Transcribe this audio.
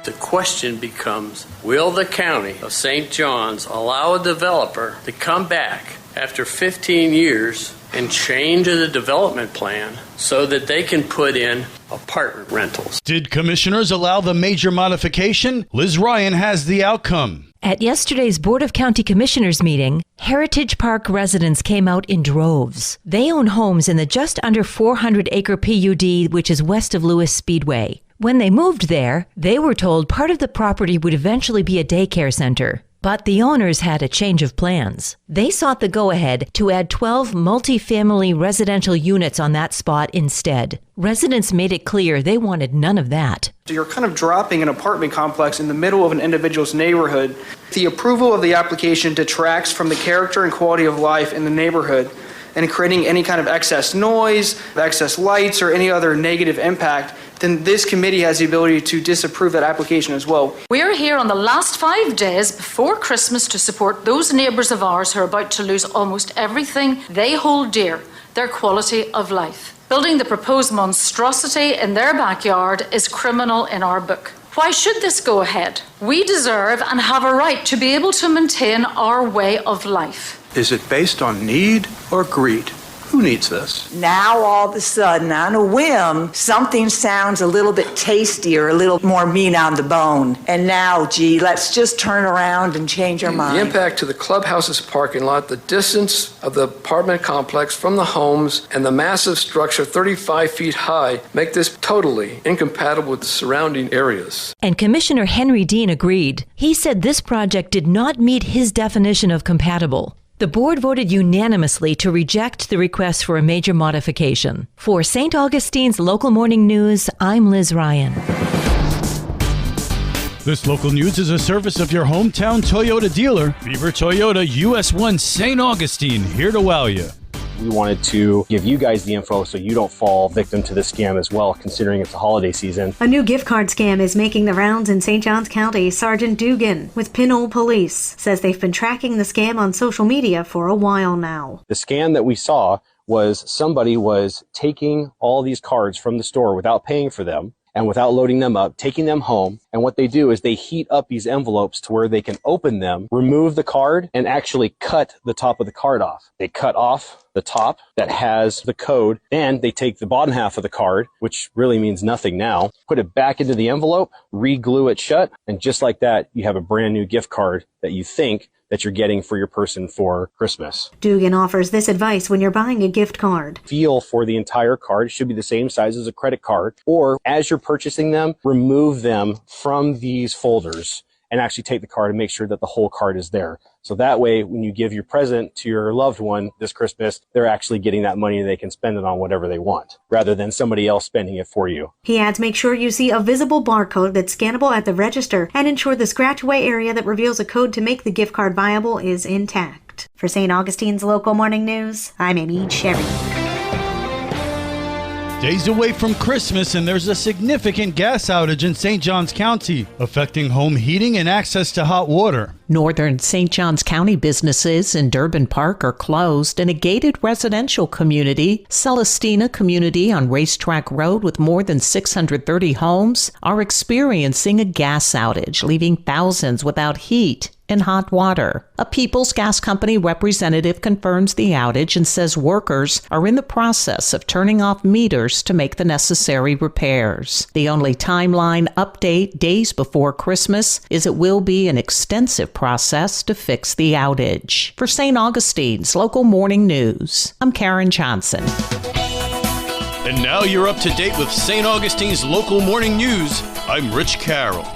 The question becomes, will the county of St. John's allow a developer to come back after 15 years and change the development plan so that they can put in apartment rentals? Did commissioners allow the major modification? Liz Ryan has the outcome. At yesterday's Board of County Commissioners meeting, Heritage Park residents came out in droves. They own homes in the just under 400-acre PUD, which is west of Lewis Speedway. When they moved there, they were told part of the property would eventually be a daycare center. But the owners had a change of plans. They sought the go-ahead to add 12 multifamily residential units on that spot instead. Residents made it clear they wanted none of that. So you're kind of dropping an apartment complex in the middle of an individual's neighborhood. The approval of the application detracts from the character and quality of life in the neighborhood and creating any kind of excess noise, excess lights, or any other negative impact, then this committee has the ability to disapprove that application as well. We're here on the last 5 days before Christmas to support those neighbours of ours who are about to lose almost everything they hold dear, their quality of life. Building the proposed monstrosity in their backyard is criminal in our book. Why should this go ahead? We deserve and have a right to be able to maintain our way of life. Is it based on need or greed? Who needs this? Now, all of a sudden, on a whim, something sounds a little bit tastier, a little more meat on the bone. And now, gee, let's just turn around and change our mind. The impact to the clubhouse's parking lot, the distance of the apartment complex from the homes, and the massive structure 35 feet high make this totally incompatible with the surrounding areas. And Commissioner Henry Dean agreed. He said this project did not meet his definition of compatible. The board voted unanimously to reject the request for a major modification. For St. Augustine's Local Morning News, I'm Liz Ryan. This local news is a service of your hometown Toyota dealer, Beaver Toyota, US 1 St. Augustine, here to wow you. We wanted to give you guys the info so you don't fall victim to this scam as well, considering it's the holiday season. A new gift card scam is making the rounds in St. Johns County. Sergeant Dugan with Pinole Police says they've been tracking the scam on social media for a while now. The scam that we saw was somebody was taking all these cards from the store without paying for them and without loading them up, taking them home. And what they do is they heat up these envelopes to where they can open them, remove the card, and actually cut the top of the card off. They cut off the top that has the code, and they take the bottom half of the card, which really means nothing now, put it back into the envelope, re-glue it shut, and just like that, you have a brand new gift card that you think that you're getting for your person for Christmas. Dugan offers this advice when you're buying a gift card. Feel for the entire card. It should be the same size as a credit card. Or as you're purchasing them, remove them from these folders and actually take the card and make sure that the whole card is there. So that way, when you give your present to your loved one this Christmas, they're actually getting that money and they can spend it on whatever they want, rather than somebody else spending it for you. He adds, make sure you see a visible barcode that's scannable at the register and ensure the scratch away area that reveals a code to make the gift card viable is intact. For St. Augustine's Local Morning News, I'm Amy Sherry. Days away from Christmas, and there's a significant gas outage in St. Johns County, affecting home heating and access to hot water. Northern St. Johns County businesses in Durbin Park are closed, and a gated residential community, Celestina Community on Racetrack Road with more than 630 homes, are experiencing a gas outage, leaving thousands without heat and hot water. A Peoples Gas Company representative confirms the outage and says workers are in the process of turning off meters to make the necessary repairs. The only timeline update days before Christmas is it will be an extensive process to fix the outage. For St. Augustine's Local Morning News, I'm Karen Johnson. And now you're up to date with St. Augustine's Local Morning News. I'm Rich Carroll.